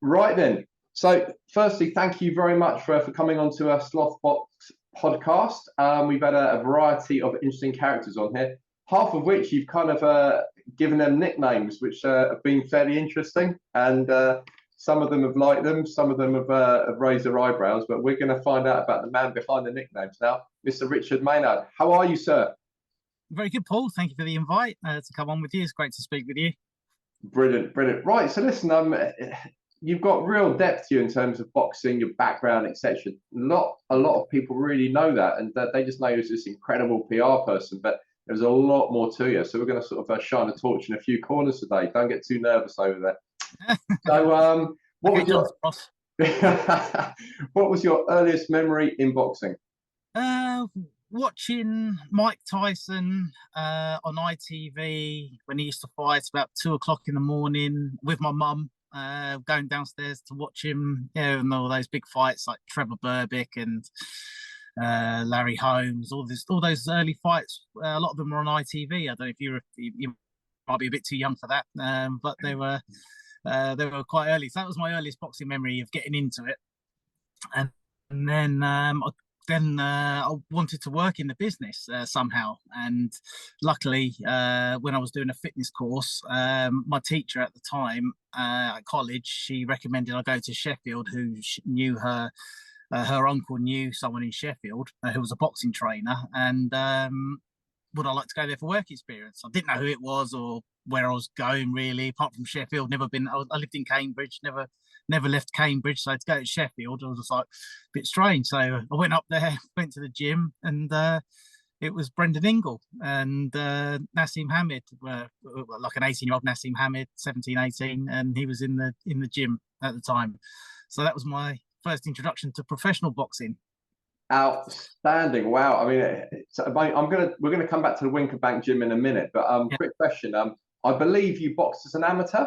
Right then. So, firstly, thank you very much for coming on to our Slothbox podcast. We've had a variety of interesting characters on here, half of which you've kind of given them nicknames, which have been fairly interesting. And some of them have liked them, some of them have raised their eyebrows. But we're going to find out about the man behind the nicknames now, Mr. Richard Maynard. How are you, sir? Very good, Paul. Thank you for the invite to come on with you. It's great to speak with you. Brilliant, brilliant. Right, so listen, you've got real depth to you in terms of boxing, your background, etc. A lot of people really know that, and that they just know you as this incredible PR person. But there's a lot more to you. So we're going to sort of shine a torch in a few corners today. Don't get too nervous over there. So, what Okay, was your Ross. what was your earliest memory in boxing? Uh, Watching Mike Tyson on ITV when he used to fight about 2 o'clock in the morning with my mum, going downstairs to watch him, and all those big fights like Trevor Berbick and Larry Holmes, all those early fights. A lot of them were on ITV. I don't know if you might be a bit too young for that, but they were quite early. So that was my earliest boxing memory of getting into it, and, and then I wanted to work in the business somehow. And luckily, when I was doing a fitness course, my teacher at the time at college, she recommended I go to Sheffield, who knew her uncle knew someone in Sheffield who was a boxing trainer, and would I like to go there for work experience? I didn't know who it was or where I was going really, apart from Sheffield. Never been. I lived in Cambridge, never left Cambridge, so to go to Sheffield, I was just like a bit strange. So I went up there, went to the gym, and it was Brendan Ingle and Naseem Hamed, like an 18-year-old Naseem Hamed, 17, 18, and he was in the gym at the time. So that was my first introduction to professional boxing. Outstanding! Wow. I mean, we're gonna come back to the Winkerbank gym in a minute, but Yeah. quick question. I believe you boxed as an amateur.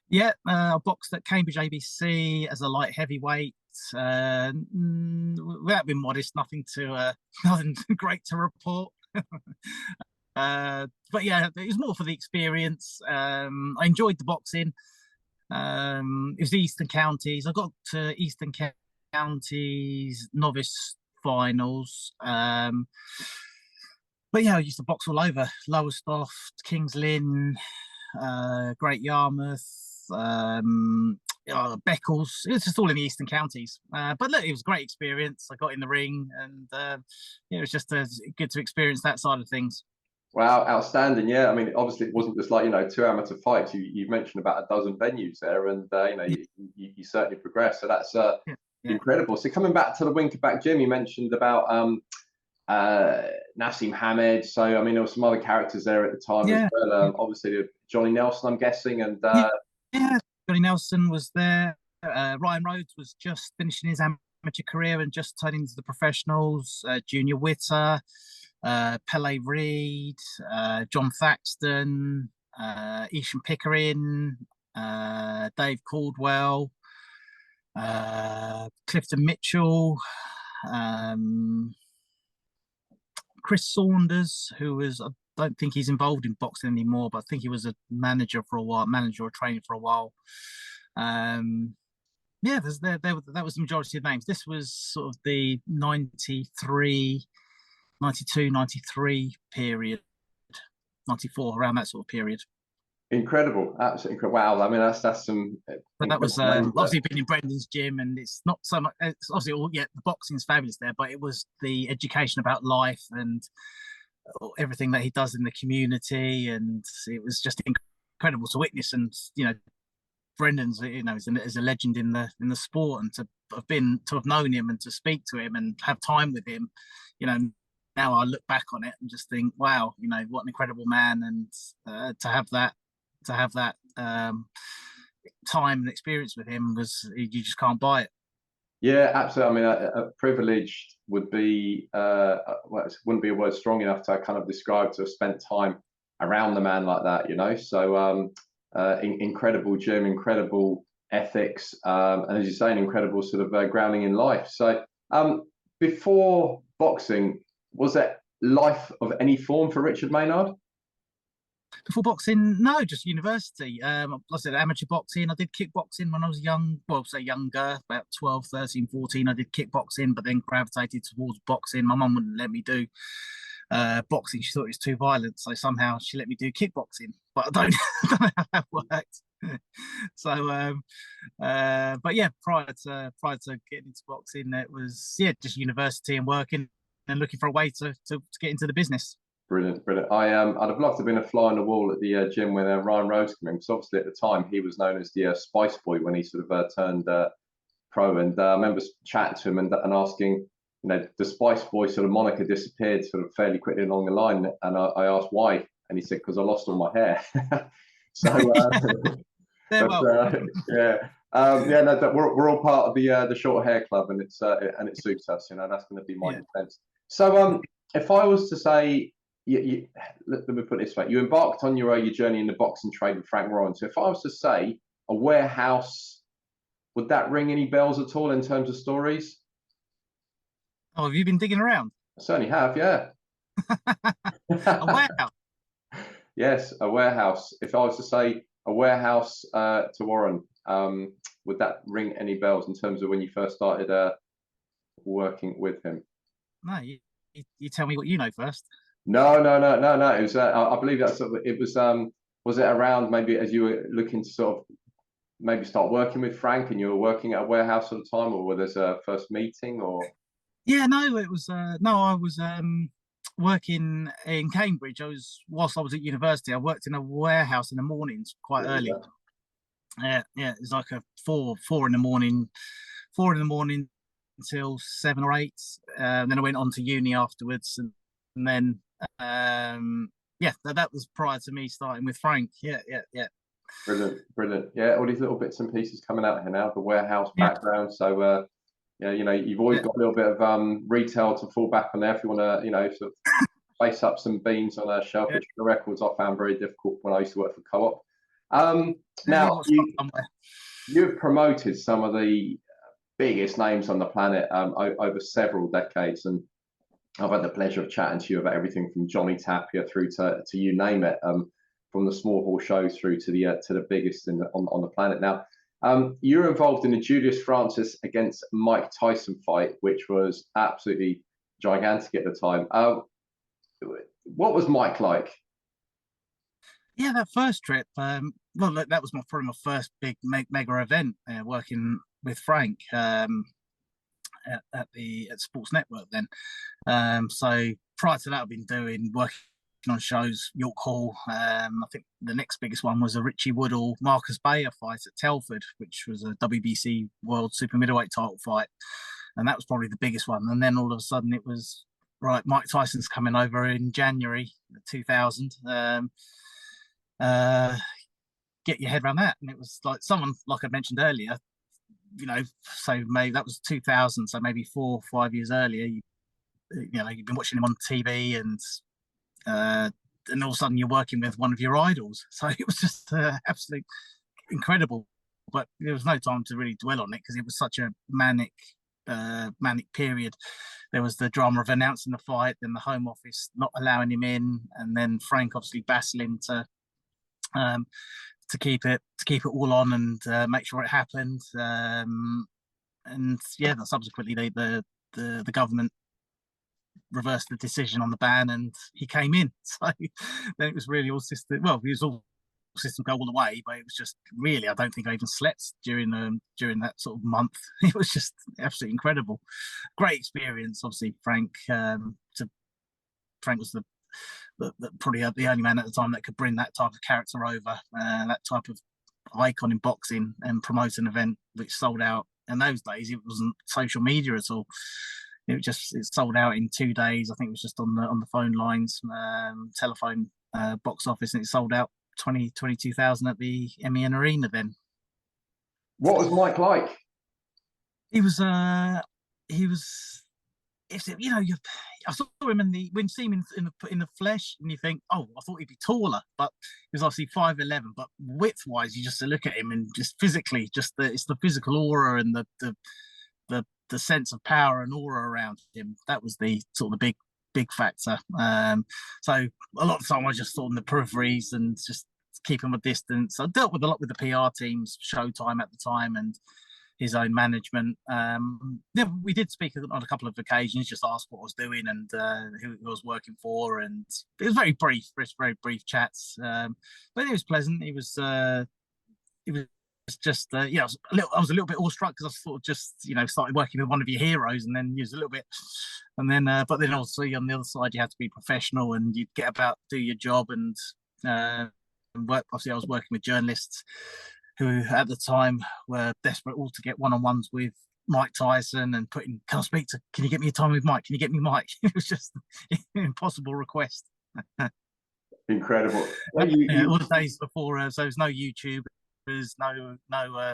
Yeah, I boxed at Cambridge ABC as a light heavyweight. Without being modest, nothing great to report. But yeah, it was more for the experience. I enjoyed the boxing. It was the Eastern Counties. I got to Eastern Counties novice finals. But yeah, I used to box all over Lowestoft, Kings Lynn, Great Yarmouth, Beccles. It was just all in the Eastern Counties. But look, it was a great experience. I got in the ring, and it was just good to experience that side of things. Wow, outstanding! Yeah, I mean, obviously, it wasn't just like two amateur fights. You mentioned about a dozen venues there, and you certainly progressed. So that's Yeah, yeah. incredible. So coming back to the Winkerback gym, you mentioned about Naseem Hamed. So I mean, there were some other characters there at the time as Yeah, well. yeah, Obviously, Johnny Nelson, I'm guessing, and yeah, yeah. Johnny Nelson was there. Ryan Rhodes was just finishing his amateur career and just turning into the professionals. Junior Witter, Pele Reid, John Thaxton, Ishan Pickering, Dave Caldwell, Clifton Mitchell, um, Chris Saunders, who was, I don't think he's involved in boxing anymore, but I think he was a manager for a while, manager or trainer for a while. Um, yeah, that was the majority of names. This was sort of the 93, 92, 93 period, 94, around that sort of period. incredible, absolutely incredible. Wow, I mean, that's some But that was incredible names there. obviously been in Brendan's gym, and it's not so much. It's obviously the boxing's fabulous there, but it was the education about life and everything that he does in the community, and it was just incredible to witness. And Brendan's is a legend in the sport, and to have known him and to speak to him and have time with him, now I look back on it and just think, wow, what an incredible man, and to have that time and experience with him you just can't buy it. Yeah, absolutely. I mean, a privileged would be well, it wouldn't be a word strong enough to kind of describe to have spent time around the man like that. So incredible gym, incredible ethics, and as you say, an incredible sort of grounding in life. So before boxing, was there life of any form for Richard Maynard? Before boxing, no, just university. Like I said, amateur boxing. I did kickboxing when I was young. Well, say younger, about 12, 13, 14. I did kickboxing, but then gravitated towards boxing. My mum wouldn't let me do boxing. She thought it was too violent. So somehow she let me do kickboxing. But I don't, don't know how that worked. So, but yeah, prior to getting into boxing, it was just university and working and looking for a way to get into the business. Brilliant, brilliant. I'd have loved to have been a fly on the wall at the gym when Ryan Rose came in, because obviously at the time he was known as the Spice Boy when he sort of turned pro. And I remember chatting to him and asking, the Spice Boy sort of moniker disappeared sort of fairly quickly along the line. And I asked why, and he said, because I lost all my hair. So, yeah, no, we're all part of the short hair club, and it suits us. That's going to be my defense. So, if I was to say, let me put it this way: you embarked on your journey in the boxing trade with Frank Warren. So, if I was to say a warehouse, would that ring any bells at all in terms of stories? Oh, have you been digging around? I certainly have, yeah. A warehouse. Yes, a warehouse. If I was to say a warehouse to Warren, would that ring any bells in terms of when you first started working with him? No, you tell me what you know first. No. It was I believe that's it was it around maybe as you were looking to sort of maybe start working with Frank, and you were working at a warehouse at the time, or was there a first meeting? Or no, it was I was working in Cambridge. Whilst I was at university, I worked in a warehouse in the mornings quite early. Yeah, it was like a four in the morning until 7 or 8. Then I went on to uni afterwards, and then that was prior to me starting with Frank. Yeah. Brilliant. Yeah, all these little bits and pieces coming out here now, the warehouse background. So you've always got a little bit of retail to fall back on there if you want to, sort of place up some beans on a shelf, which the records I found very difficult when I used to work for Co-op. Now you've promoted some of the biggest names on the planet over several decades, and I've had the pleasure of chatting to you about everything from Johnny Tapia through to you name it, from the small hall shows through to the biggest on the planet. Now, you're involved in the Julius Francis against Mike Tyson fight, which was absolutely gigantic at the time. What was Mike like? Yeah, that first trip. That was probably my first big mega event, working with Frank at Sports Network then. So prior to that, I've been working on shows, York Hall. I think the next biggest one was a Richie Woodall Marcus Bayer fight at Telford, which was a WBC World Super Middleweight title fight, and that was probably the biggest one. And then all of a sudden, it was right. Mike Tyson's coming over in January 2000. Get your head around that, and it was like someone, like I mentioned earlier, so maybe that was 2000, so maybe 4 or 5 years earlier, you've been watching him on TV, and all of a sudden you're working with one of your idols. So it was just absolutely incredible. But there was no time to really dwell on it because it was such a manic period. There was the drama of announcing the fight, then the Home Office not allowing him in, and then Frank obviously battling to keep it all on and make sure it happened. Subsequently the government reversed the decision on the ban, and he came in. So then it was really all system. Well, it was all system go all the way, but it was just really, I don't think I even slept during that sort of month. It was just absolutely incredible, great experience. Obviously, Frank was probably the only man at the time that could bring that type of character over, that type of icon in boxing, and promote an event which sold out. In those days, it wasn't social media at all. It sold out in 2 days. I think it was just on the phone lines, telephone, box office, and it sold out 22,000 at the MEN Arena then. What was Mike like? He was I saw him when you see him in the flesh, and you think, oh, I thought he'd be taller, but he was obviously 5'11". But width wise, you just look at him and just physically, it's the physical aura and the sense of power and aura around him. That was the sort of the big factor. So a lot of the time I just thought on the peripheries and just keeping my distance. I dealt with a lot with the PR teams, Showtime at the time, and his own management. Yeah, we did speak on a couple of occasions, just asked what I was doing and who I was working for, and it was very brief chats. But it was pleasant. It was just yeah, I was a little bit awestruck because I sort of just started working with one of your heroes, and then he was a little bit, and then but then obviously on the other side you had to be professional and you'd get about do your job and work. Obviously, I was working with journalists who at the time were desperate all to get one-on-ones with Mike Tyson and can you get me a time with Mike? Can you get me Mike? It was just an impossible request. Incredible. Well, all the days before, so there's no YouTube, there's no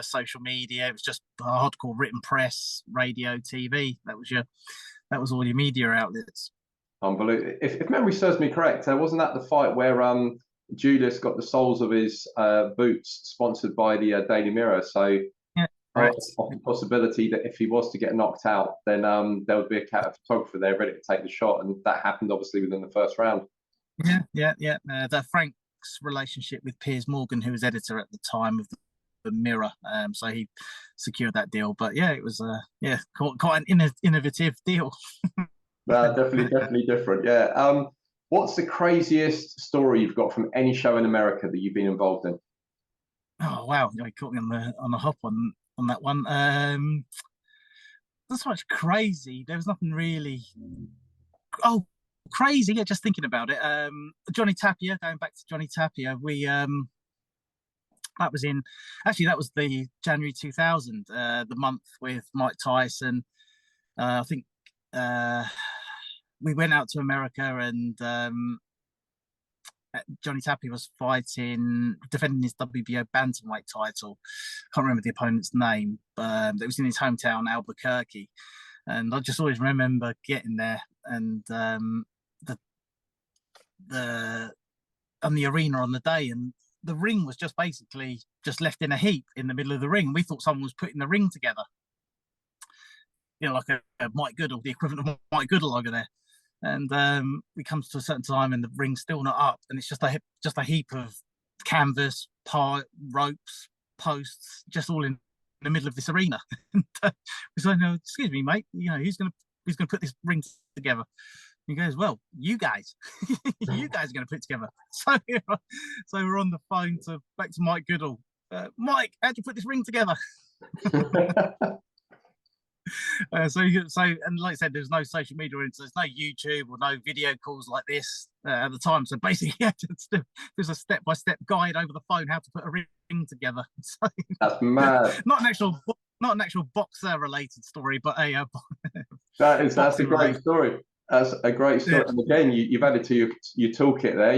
social media. It was just hardcore written press, radio, TV. That was all your media outlets. Unbelievable. If memory serves me correct, wasn't that the fight where Julius got the soles of his boots sponsored by the Daily Mirror? So yeah, of the possibility that if he was to get knocked out, then there would be a photographer there ready to take the shot, and that happened obviously within the first round. Yeah. The Frank's relationship with Piers Morgan, who was editor at the time of the Mirror, so he secured that deal. But yeah, it was quite an innovative deal. Definitely different. Yeah. What's the craziest story you've got from any show in America that you've been involved in? Oh wow, you caught me on the hop on that one. Not so much crazy. There was nothing really. Oh, crazy! Yeah, just thinking about it. Johnny Tapia. Going back to Johnny Tapia, we that was the January 2000, the month with Mike Tyson. I think we went out to America and Johnny Tapia was defending his WBO bantamweight title. Can't remember the opponent's name, but it was in his hometown, Albuquerque. And I just always remember getting there and on the arena on the day, and the ring was just basically just left in a heap in the middle of the ring. We thought someone was putting the ring together. Like a Mike Goodall, the equivalent of Mike Goodall over there. And we come to a certain time and the ring's still not up, and it's just a heap of canvas, ropes, posts, just all in the middle of this arena. And we said, "No, excuse me, mate. Who's gonna put this ring together?" And he goes, "Well, you guys, you guys are gonna put it together." So we're on the phone back to Mike Goodall. Mike, how'd you put this ring together? So and like I said, there's no social media, so there's no YouTube or no video calls like this at the time. So basically, there's a step-by-step guide over the phone how to put a ring together. So, that's mad. Not an actual boxer related story, but that's a great story. That's a great story. Yeah. And again, you've added to your toolkit there.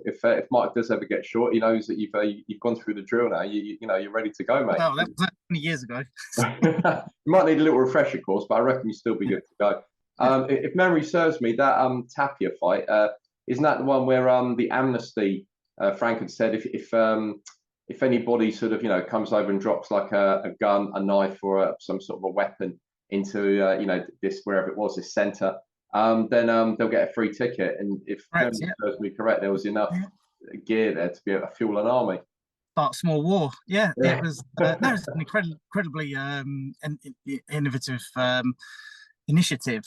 If Mike does ever get short, he knows that you've gone through the drill now. You're ready to go, mate. Oh, that was 20 years ago. You might need a little refresher course, but I reckon you'll still be good to go. If memory serves me, that Tapia fight isn't that the one where the amnesty Frank had said if anybody sort of comes over and drops like a gun, a knife, or some sort of a weapon into this wherever it was, this centre. Then they'll get a free ticket, and if memory serves me correct, there was enough gear there to be able to fuel an army. Start a small war. Yeah. It was an incredibly innovative initiative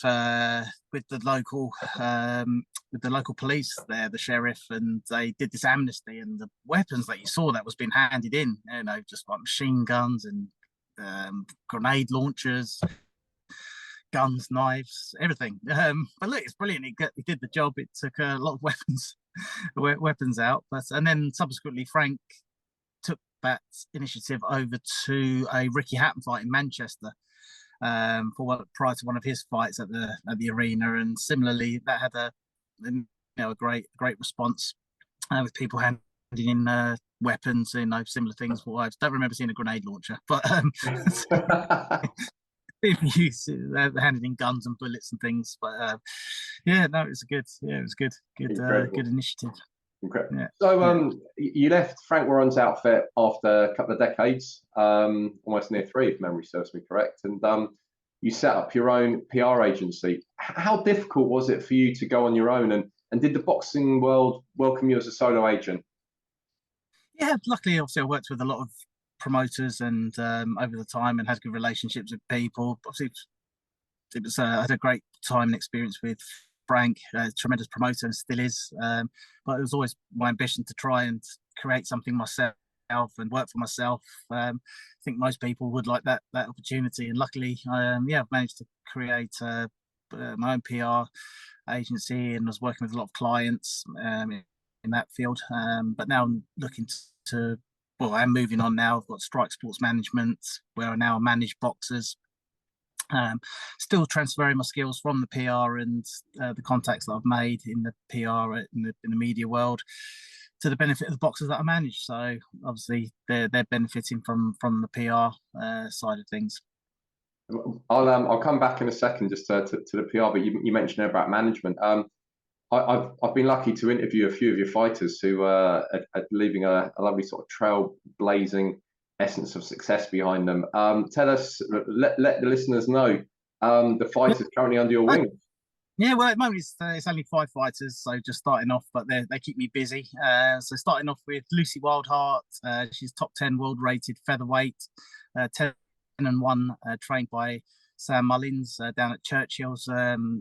with the local police there, the sheriff, and they did this amnesty, and the weapons that you saw that was being handed in, just like machine guns and grenade launchers, guns, knives, everything. But look, it's brilliant. He did the job. It took a lot of weapons out, and then subsequently Frank took that initiative over to a Ricky Hatton fight in Manchester prior to one of his fights at the arena, and similarly that had a great response with people handing in weapons, similar things. I don't remember seeing a grenade launcher, but handed in guns and bullets and things. But it was good initiative. Incredible. Yeah. So you left Frank Warren's outfit after a couple of decades, almost near 3 if memory serves me correct, and you set up your own PR agency. How difficult was it for you to go on your own, and did the boxing world welcome you as a solo agent? Yeah, luckily, obviously, I worked with a lot of promoters and over the time and had good relationships with people. Obviously, it was I had a great time and experience with Frank, a tremendous promoter and still is. But it was always my ambition to try and create something myself and work for myself. I think most people would like that opportunity, and luckily, yeah, I've managed to create my own PR agency and was working with a lot of clients in that field. But now I'm looking to well, I'm moving on now. I've got Strike Sports Management, where I now manage boxers. Still transferring my skills from the PR and the contacts that I've made in the PR in the media world to the benefit of the boxers that I manage. So obviously they're benefiting from the PR side of things. I'll come back in a second just to the PR, but you mentioned about management. I've been lucky to interview a few of your fighters who are leaving a lovely sort of trailblazing essence of success behind them. Tell us, let the listeners know the fighters currently under your wing. Yeah, well, at the moment it's only 5 fighters, so just starting off, but they keep me busy. So starting off with Lucy Wildheart, she's top 10 world rated featherweight, 10-1, trained by Sam Mullins down at Churchill's.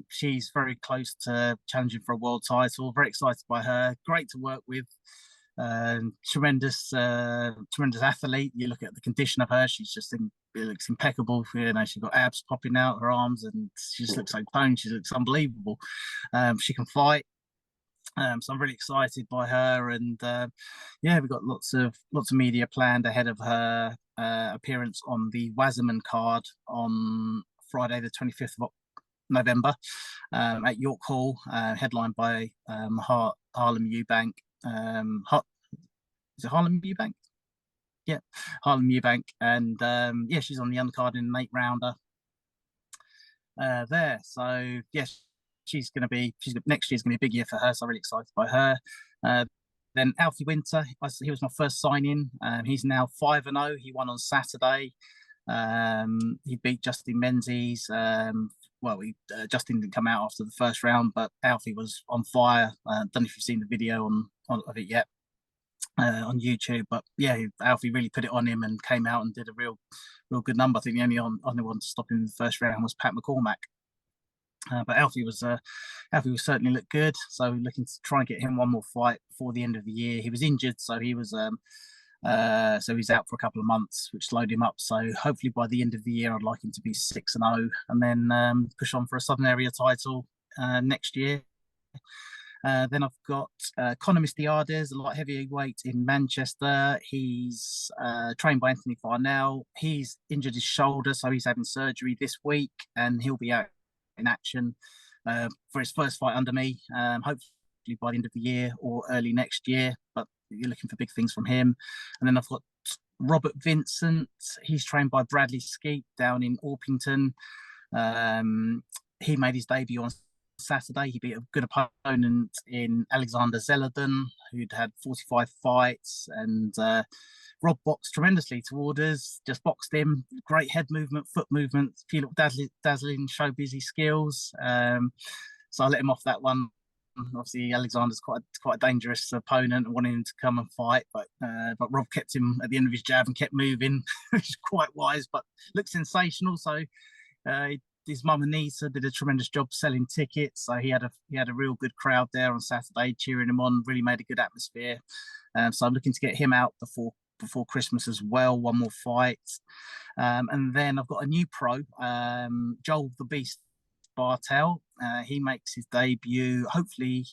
She's very close to challenging for a world title. Very excited by her. Great to work with. Tremendous athlete. You look at the condition of her; she's just it looks impeccable. You know, she's got abs popping out her arms, and she just looks so toned. She looks unbelievable. She can fight. So I'm really excited by her, and yeah, we've got lots of media planned ahead of her appearance on the Wasserman card on Friday, the 25th of November, at York Hall, headlined by Harlem Eubank. Is it Harlem Eubank? Yeah, Harlem Eubank, and yeah, she's on the undercard in an 8-rounder there. So yes, next year's gonna be a big year for her. So I'm really excited by her. Then Alfie Winter, he was my first sign-in. He's now 5-0. He won on Saturday. He beat Justin Menzies. Justin didn't come out after the first round, but Alfie was on fire. Don't know if you've seen the video of it yet on YouTube, but yeah, Alfie really put it on him and came out and did a real good number. I think the only one to stop him in the first round was Pat McCormack. But Alfie certainly looked good. So looking to try and get him one more fight before the end of the year. He was injured, so he was so he's out for a couple of months, which slowed him up. So hopefully by the end of the year, I'd like him to be 6-0 and then push on for a Southern Area title next year. Then I've got Conor Mistiades, a light heavyweight in Manchester. He's trained by Anthony Farnell. He's injured his shoulder, so he's having surgery this week, and he'll be out in action for his first fight under me, hopefully by the end of the year or early next year. But you're looking for big things from him. And then I've got Robert Vincent. He's trained by Bradley Skeet down in Orpington. He made his debut on Saturday. He beat a good opponent in Alexander Zeladin, who'd had 45 fights, and Rob boxed tremendously toward us, just boxed him. Great head movement, foot movement, a few little dazzling show busy skills. So I let him off that one. Obviously, Alexander's quite a dangerous opponent and wanted him to come and fight, but Rob kept him at the end of his jab and kept moving, which is quite wise, but looked sensational. So his mum Anita did a tremendous job selling tickets. So he had a real good crowd there on Saturday cheering him on. Really made a good atmosphere. So I'm looking to get him out before Christmas as well. One more fight, and then I've got a new pro, Joel the Beast Bartel. He makes his debut. Hopefully,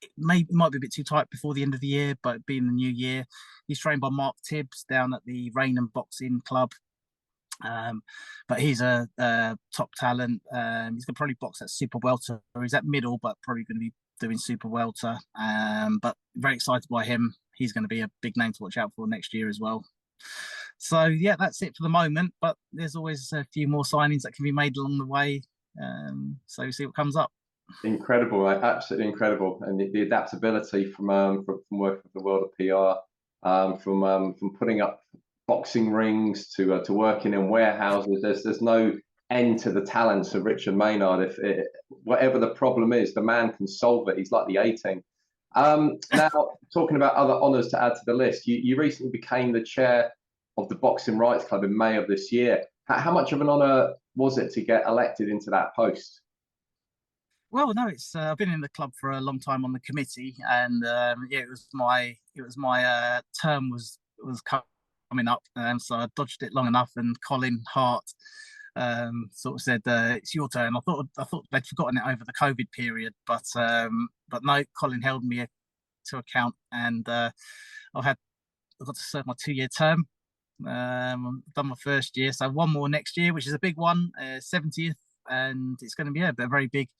it might be a bit too tight before the end of the year, but being the new year, he's trained by Mark Tibbs down at the Rainham Boxing Club. But he's a top talent. He's gonna probably box at super welter, or he's at middle, but probably going to be doing super welter. But very excited by him. He's going to be a big name to watch out for next year as well. So yeah, that's it for the moment. But there's always a few more signings that can be made along the way. So we'll see what comes up. Incredible, absolutely incredible, and the adaptability from working with the world of PR, from putting up boxing rings to working in warehouses. There's no end to the talents of Richard Maynard. Whatever the problem is, the man can solve it. He's like the A-team. Now, talking about other honours to add to the list, you recently became the chair of the Boxing Rights Club in May of this year. How much of an honour was it to get elected into that post? Well, no, it's I've been in the club for a long time on the committee, and yeah, it was my term was coming up, so I dodged it long enough. And Colin Hart sort of said, "It's your turn." I thought they'd forgotten it over the COVID period, but no, Colin held me to account, and I got to serve my 2-year term. Done my first year, so one more next year, which is a big one, 70th, and it's going to be a very big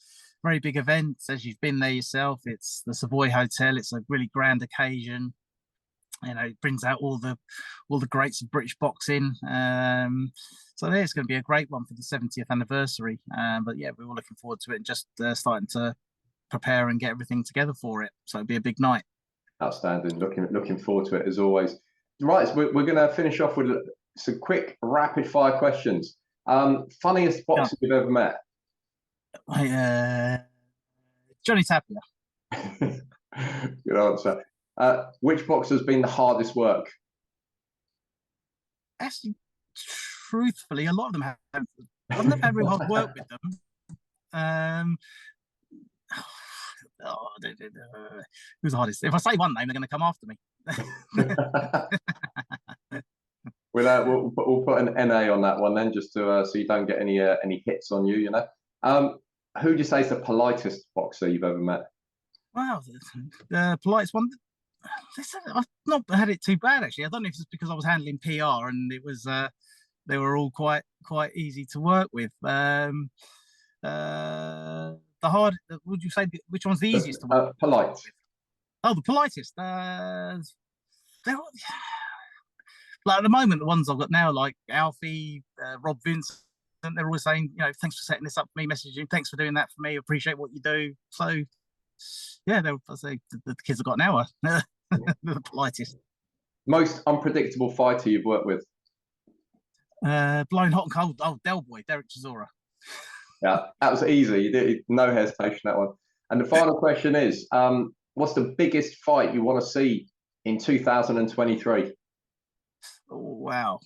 event. As you've been there yourself, it's the Savoy Hotel. It's a really grand occasion. You know, it brings out all the greats of British boxing. So it's going to be a great one for the 70th anniversary. But yeah, we're all looking forward to it and just starting to prepare and get everything together for it. So it'll be a big night. Outstanding. Looking forward to it as always. Right, so we're going to finish off with some quick rapid fire questions. Funniest boxer you've ever met? Johnny Tapia. Good answer. Which boxer has been the hardest work? Actually, truthfully, a lot of them have. I've never had real hard work with them. Who's the hardest? If I say one name, they're going to come after me. We'll put an NA on that one then, just to so you don't get any hits on you. You know, who do you say is the politest boxer you've ever met? Wow, the politest one. I've not had it too bad actually. I don't know if it's because I was handling PR and it was they were all quite easy to work with. The hard. Would you say which one's the easiest to work with? Polite. Oh, the politest. Like at the moment, the ones I've got now, like Alfie, Rob Vincent, they're always saying, you know, thanks for setting this up for me, messaging, thanks for doing that for me, appreciate what you do. So, yeah, I say the kids I've got now are the politest. Most unpredictable fighter you've worked with? Blowing hot and cold. Oh, Del Boy, Derek Chisora. Yeah, that was easy. You did no hesitation that one. And the final question is, what's the biggest fight you want to see in 2023? Oh, wow.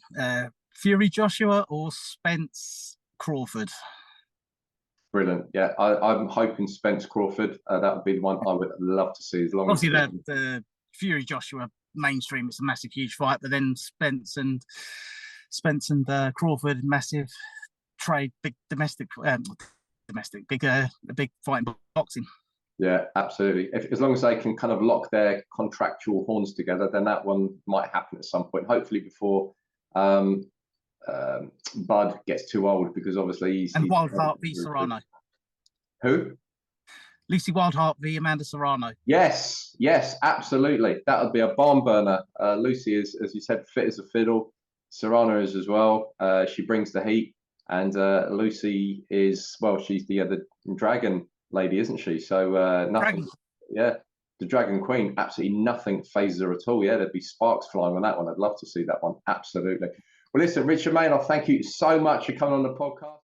Fury Joshua or Spence Crawford? Brilliant. Yeah, I'm hoping Spence Crawford. That would be the one I would love to see. As long obviously as the Fury Joshua mainstream, it's a massive, huge fight. But then Spence and Crawford, massive trade, big domestic, big fight in boxing. Yeah, absolutely. As long as they can kind of lock their contractual horns together, then that one might happen at some point. Hopefully before Bud gets too old, because obviously he's Wildheart v Serrano. Who? Lucy Wildheart v Amanda Serrano. Yes, absolutely. That would be a barn burner. Lucy is, as you said, fit as a fiddle. Serrano is as well. She brings the heat, and Lucy is, well, she's the dragon lady, isn't she? So nothing. Dragon. Yeah, the Dragon Queen. Absolutely nothing phases her at all. Yeah, there'd be sparks flying on that one. I'd love to see that one. Absolutely. Well, listen, Richard Maynard, thank you so much for coming on the podcast.